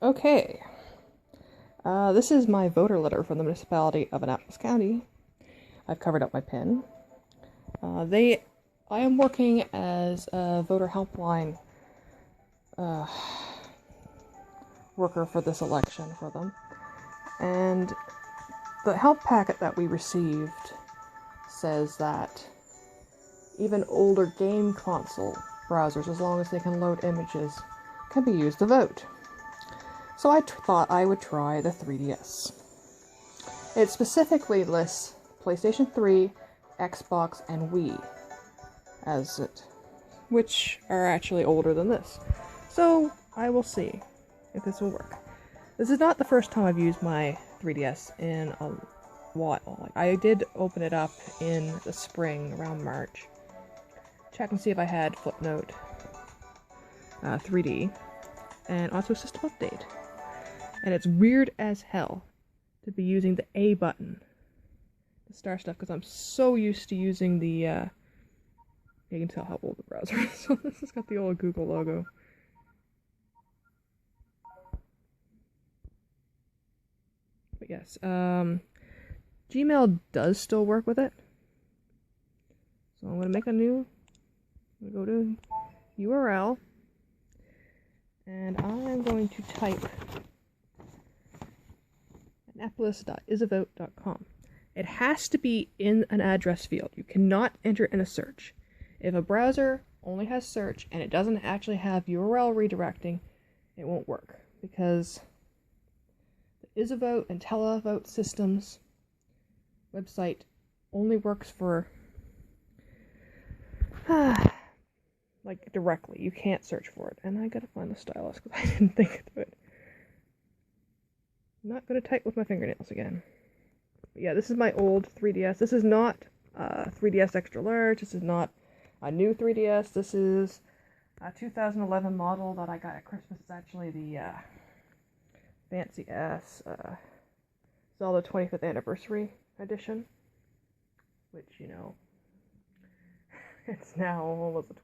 Okay, this is my voter letter from the Municipality of Annapolis County. I've covered up my PIN. I am working as a voter helpline worker for this election for them. And the help packet that we received says that even older game console browsers, as long as they can load images, can be used to vote. So I thought I would try the 3DS. It specifically lists PlayStation 3, Xbox, and Wii as it, which are actually older than this. So I will see if this will work. This is not the first time I've used my 3DS in a while. I did open it up in the spring, around March. Check and see if I had Flipnote 3D, and also System Update. And it's weird as hell to be using the A button to start stuff, because I'm so used to using the, you can tell how old the browser is. So this has got the old Google logo. But yes, Gmail does still work with it. So I'm going to make a new, I'm going to go to URL, and I'm going to type annapolis.isavote.com. It has to be in an address field. You cannot enter it in a search. If a browser only has search and it doesn't actually have URL redirecting, it won't work, because the Isavote and Intelivote systems website only works for like directly. You can't search for it. And I gotta find the stylus because I didn't think of it. I'm not gonna type with my fingernails again. But yeah, this is my old 3DS. This is not 3DS extra large. This is not a new 3DS. This is a 2011 model that I got at Christmas. It's actually the fancy ass Zelda 25th anniversary edition, which, you know, it's now almost the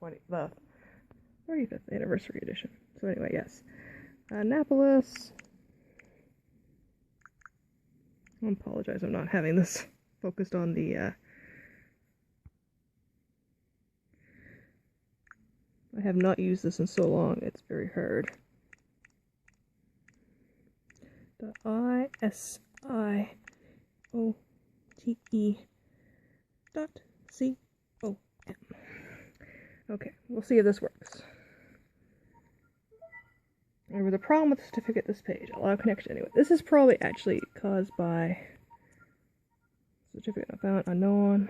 35th anniversary edition. So anyway, yes, Annapolis. I apologize, I'm not having this focused on the I have not used this in so long, it's very hard. ISIOTE.com. Okay, we'll see if this works. There was a problem with the certificate this page. Allow connection anyway. This is probably actually caused by certificate not found, unknown.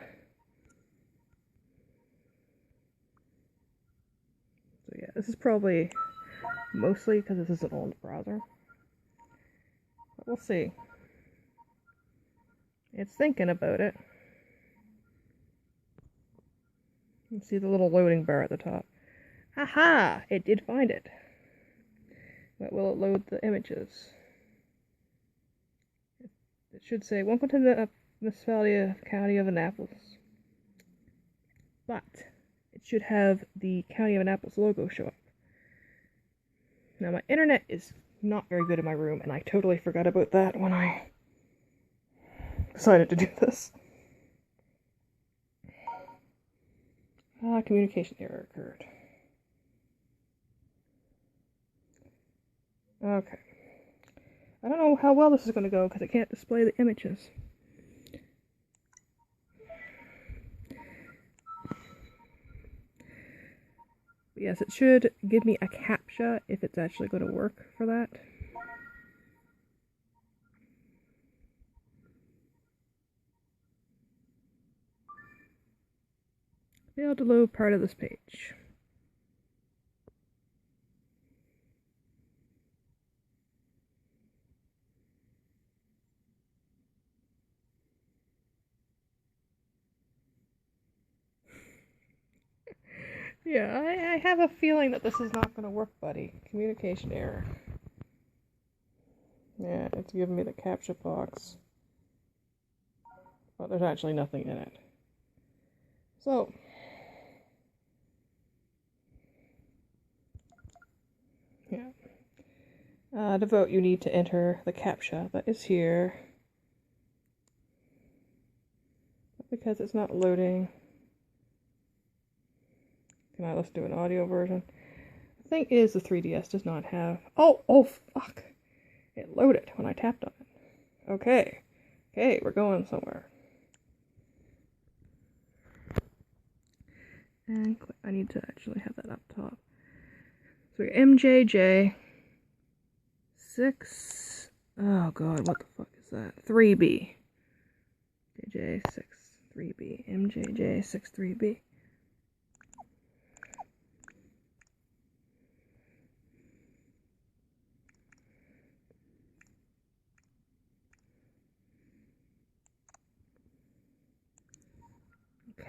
So yeah, this is probably mostly because this is an old browser. But we'll see. It's thinking about it. You see the little loading bar at the top. Haha! It did find it. But will it load the images? It should say, welcome to the Municipality of County of Annapolis. But it should have the County of Annapolis logo show up. Now my internet is not very good in my room, and I totally forgot about that when I decided to do this. Communication error occurred. Okay. I don't know how well this is going to go because it can't display the images. But yes, it should give me a CAPTCHA if it's actually going to work for that. Failed to load part of this page. Yeah, I have a feeling that this is not going to work, buddy. Communication error. Yeah, it's giving me the CAPTCHA box. But there's actually nothing in it. So, yeah. To vote, you need to enter the CAPTCHA that is here. Because it's not loading. Let's do an audio version. The thing is, the 3DS does not have... Oh, fuck! It loaded when I tapped on it. Okay, we're going somewhere. And I need to actually have that up top. So we got MJJ 6. Oh god, what the fuck is that? 3B. JJ 63B. MJJ 63B.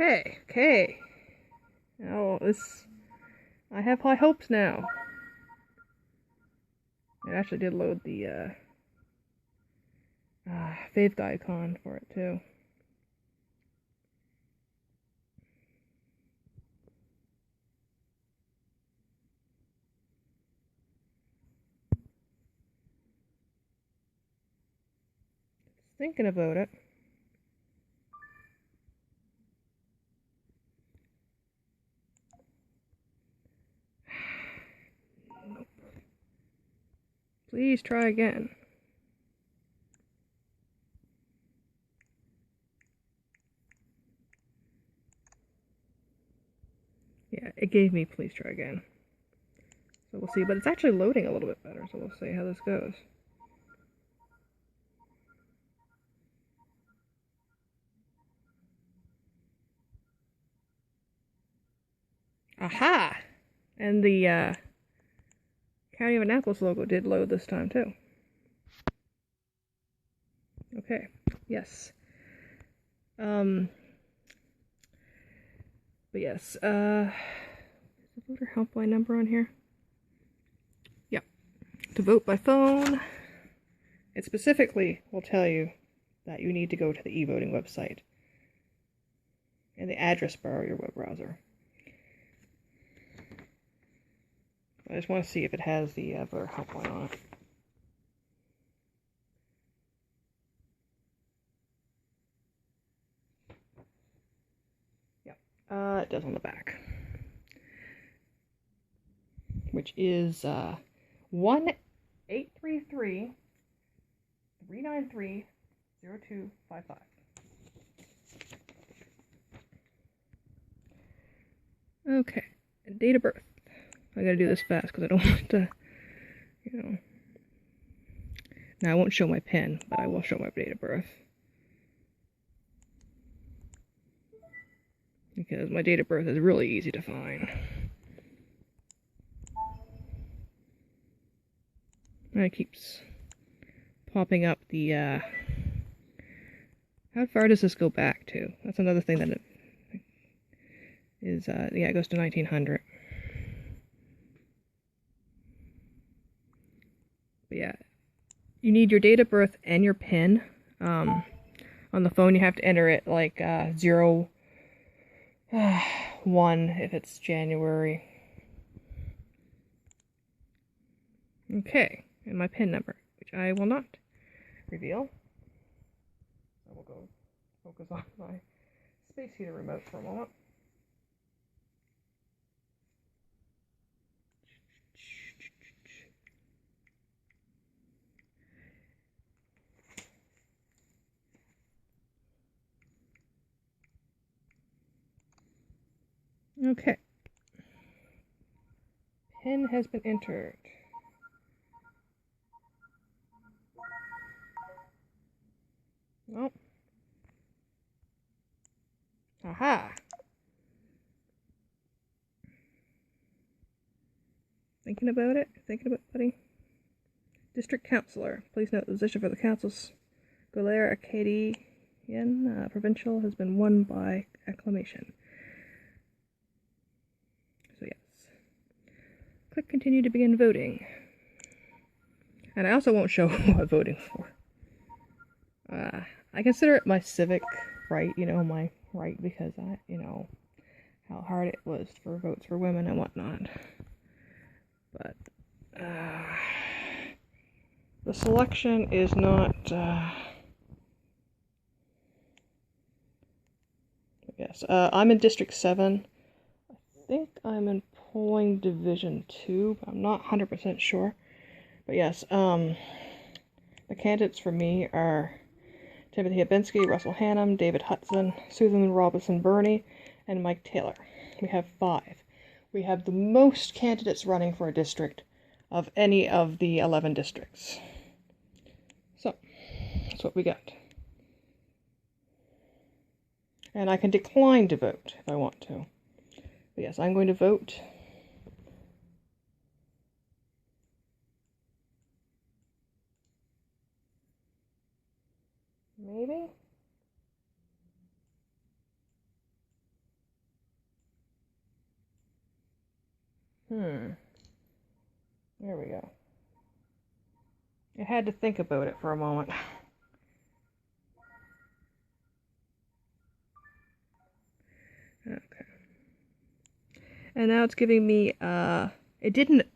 Okay. Oh, I have high hopes now. It actually did load the, faved icon for it, too. Thinking about it. Nope. Please try again. Yeah, it gave me please try again. So we'll see, but it's actually loading a little bit better, so we'll see how this goes. Aha! And the County of Annapolis logo did load this time too. Okay, yes. But yes, is the voter helpline number on here? Yep. To vote by phone, it specifically will tell you that you need to go to the e-voting website and the address bar of your web browser. I just want to see if it has the voter helpline on it. Yep, it does on the back. Which is 1-833-393-0255. Okay, date of birth. I gotta do this fast because I don't want to, Now I won't show my PIN, but I will show my date of birth. Because my date of birth is really easy to find. And it keeps popping up the, how far does this go back to? That's another thing that it is, yeah, it goes to 1900. But yeah, you need your date of birth and your PIN. On the phone, you have to enter it like 01 if it's January. Okay, and my PIN number, which I will not reveal. I will go focus on my space heater remote for a moment. Okay. PIN has been entered. Oh. Aha. Thinking about it? Thinking about putting District Councilor. Please note the position for the council's Galera Acadian provincial has been won by acclamation. So yes. Click continue to begin voting. And I also won't show who I'm voting for. I consider it my civic right, my right, because how hard it was for votes for women and whatnot. But, The selection is not, yes, I'm in District 7. I think I'm in Polling Division 2, but I'm not 100% sure. But yes, the candidates for me are Timothy Habinski, Russell Hannum, David Hudson, Susan Robinson Burney, and Mike Taylor. We have 5. We have the most candidates running for a district of any of the 11 districts. So, that's what we got. And I can decline to vote if I want to. But yes, I'm going to vote. Maybe? There we go. I had to think about it for a moment. Okay. And now it's giving me, it didn't,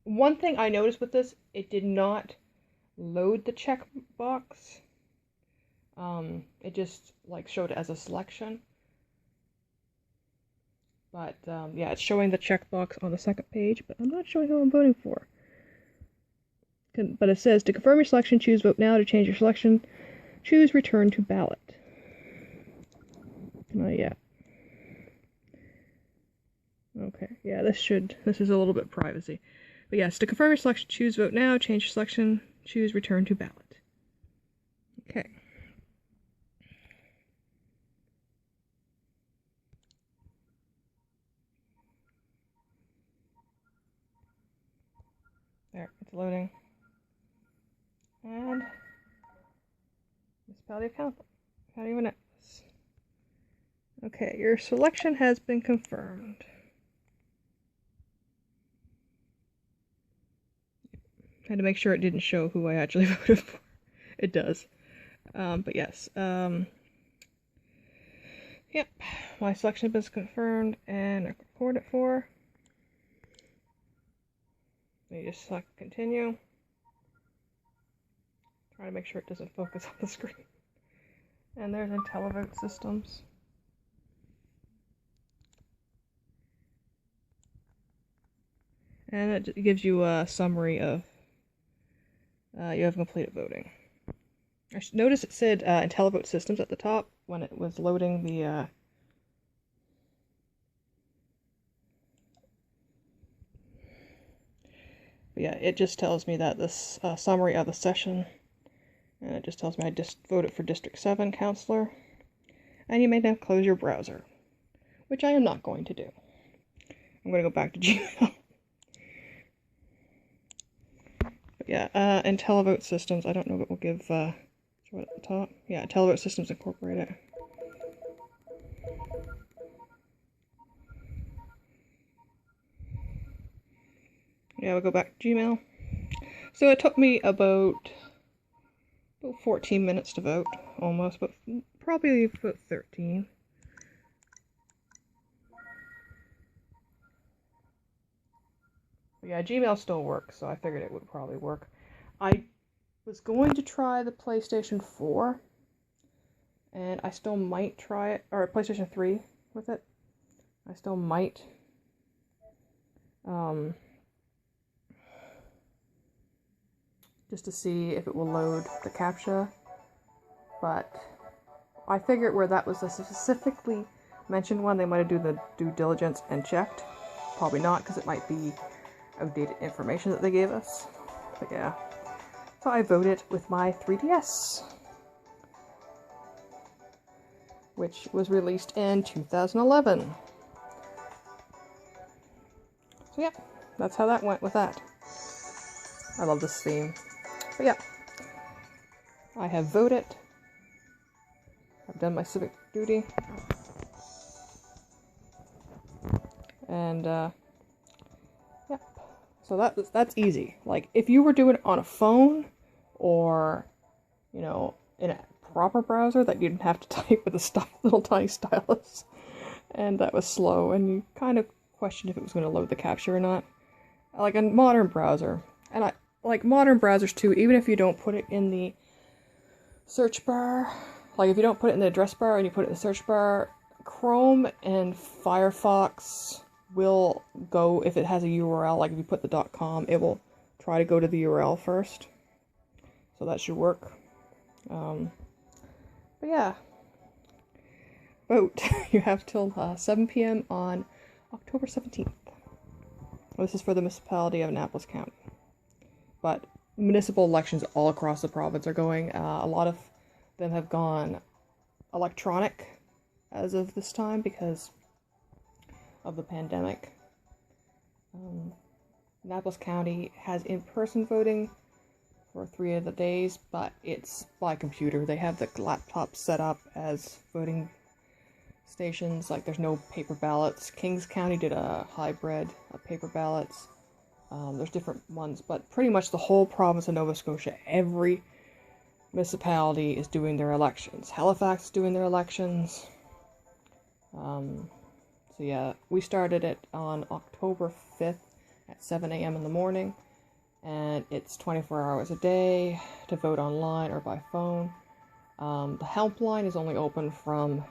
one thing I noticed with this, it did not load the checkbox. It just, like, showed it as a selection. But, yeah, it's showing the checkbox on the second page, but I'm not showing who I'm voting for. But it says, to confirm your selection, choose vote now. To change your selection, choose return to ballot. Not yet. Okay, yeah, this is a little bit privacy. But yes, to confirm your selection, choose vote now. Change your selection, choose return to ballot. Okay. There, it's loading. And Municipality of Annapolis. Okay, your selection has been confirmed. I had to make sure it didn't show who I actually voted for. It does. But yes. Yep. My selection has been confirmed and I record it for. You just select continue. Try to make sure it doesn't focus on the screen. And there's Intelivote systems. And it gives you a summary of you have completed voting. I noticed it said Intelivote systems at the top when it was loading the but yeah, it just tells me that this summary of the session. And it just tells me I just voted for District 7 Councillor. And you may now close your browser. Which I am not going to do. I'm going to go back to Gmail. But yeah, Intelivote Systems. I don't know if it will give, show it at the top. Yeah, Intelivote Systems Incorporated. Yeah, we'll go back to Gmail. So it took me about 14 minutes to vote, almost, but probably about 13. But yeah, Gmail still works, so I figured it would probably work. I was going to try the PlayStation 4, and I still might try it, or PlayStation 3 with it. I still might. Just to see if it will load the CAPTCHA, but I figured where that was a specifically mentioned one, they might have done the due diligence and checked. Probably not, because it might be outdated information that they gave us. But yeah, so I voted with my 3DS, which was released in 2011. So yeah, that's how that went with that. I love this theme. But yeah, I have voted. I've done my civic duty. And, yeah. So that's easy. Like, if you were doing it on a phone, or, you know, in a proper browser that you didn't have to type with a little tiny stylus, and that was slow, and you kind of questioned if it was going to load the CAPTCHA or not. Like a modern browser, and like modern browsers too, even if you don't put it in the search bar, like if you don't put it in the address bar and you put it in the search bar, Chrome and Firefox will go, if it has a URL, like if you put the .com, it will try to go to the URL first. So that should work. But yeah, vote. You have till 7 p.m. on October 17th. This is for the Municipality of Annapolis County. But municipal elections all across the province are going. A lot of them have gone electronic as of this time because of the pandemic. Annapolis County has in-person voting for 3 of the days, but it's by computer. They have the laptops set up as voting stations. Like, there's no paper ballots. Kings County did a hybrid of paper ballots. There's different ones, but pretty much the whole province of Nova Scotia, every municipality is doing their elections. Halifax is doing their elections. So yeah, we started it on October 5th at 7 a.m. in the morning, and it's 24 hours a day to vote online or by phone. The helpline is only open from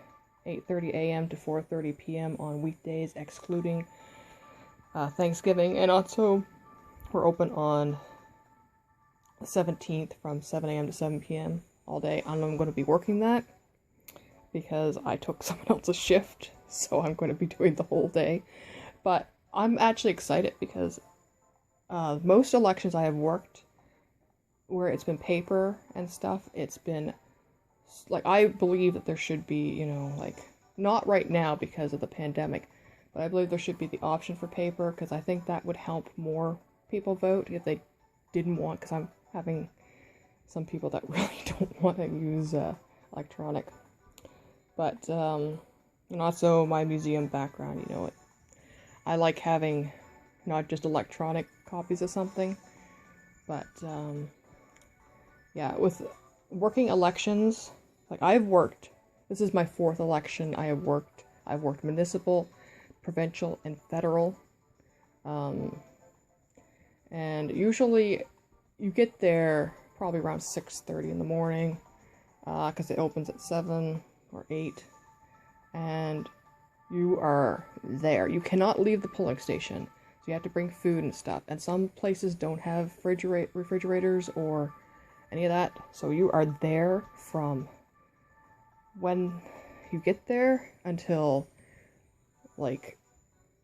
8:30 a.m. to 4:30 p.m. on weekdays, excluding Thanksgiving, and also we're open on the 17th from 7 a.m. to 7 p.m. all day. I'm going to be working that because I took someone else's shift, so I'm going to be doing the whole day. But I'm actually excited because most elections I have worked where it's been paper and stuff, it's been like, I believe that there should be, you know, like, not right now because of the pandemic, but I believe there should be the option for paper, because I think that would help more people vote if they didn't want, because I'm having some people that really don't want to use electronic. But, and also my museum background, you know, I like having not just electronic copies of something, but, yeah, with working elections, like, this is my 4th election I have worked. I've worked municipal, provincial, and federal. And usually you get there probably around 6:30 in the morning, because it opens at 7 or 8, and you are there. You cannot leave the polling station, so you have to bring food and stuff, and some places don't have refrigerators or any of that, so you are there from when you get there until, like,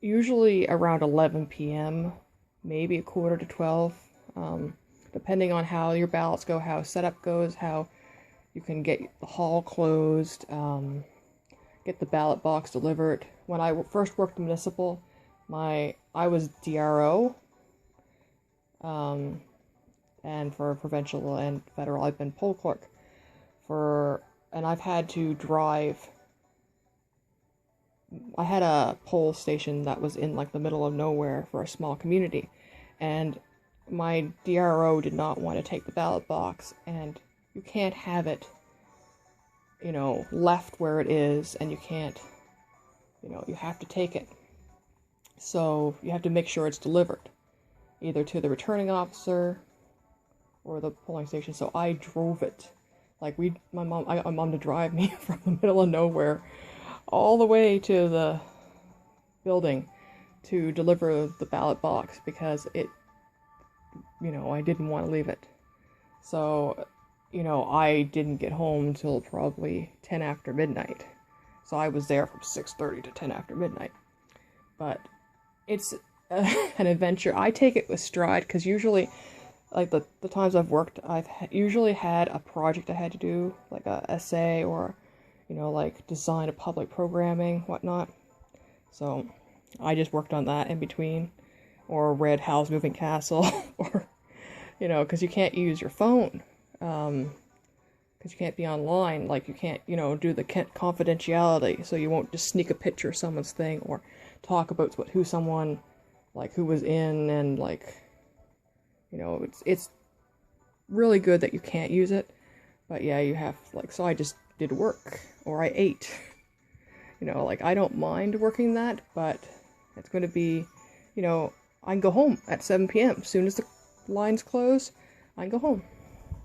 usually around 11 p.m., maybe a quarter to 12, depending on how your ballots go, how setup goes, how you can get the hall closed, get the ballot box delivered. When I first worked municipal, I was DRO, and for provincial and federal, I've been poll clerk and I've had to drive. I had a poll station that was in, like, the middle of nowhere for a small community, and my DRO did not want to take the ballot box, and you can't have it, you know, left where it is, and you can't, you know, you have to take it. So you have to make sure it's delivered, either to the returning officer or the polling station. So I drove it. Like, I got my mom to drive me from the middle of nowhere all the way to the building to deliver the ballot box, because it, you know, I didn't want to leave it. So, you know, I didn't get home until probably 10 after midnight. So I was there from 6:30 to 10 after midnight. But it's an adventure. I take it with stride, because usually, like, the times I've worked, I've usually had a project I had to do, like a essay, or, you know, like, design a public programming, whatnot. So I just worked on that in between, or read Howl's Moving Castle, or, you know, because you can't use your phone, because you can't be online, like, you can't, you know, do the confidentiality, so you won't just sneak a picture of someone's thing, or talk about who someone, like, who was in, and, like, you know, it's really good that you can't use it, but yeah, you have, like, so I just did work, or I ate, you know, like, I don't mind working that, but it's going to be, you know, I can go home at 7 p.m. as soon as the lines close, I can go home.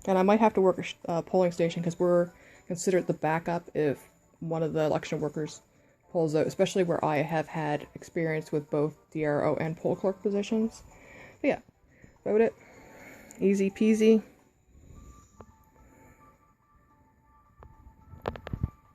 And I might have to work a polling station because we're considered the backup if one of the election workers pulls out, especially where I have had experience with both DRO and poll clerk positions. But yeah, vote it. Easy peasy.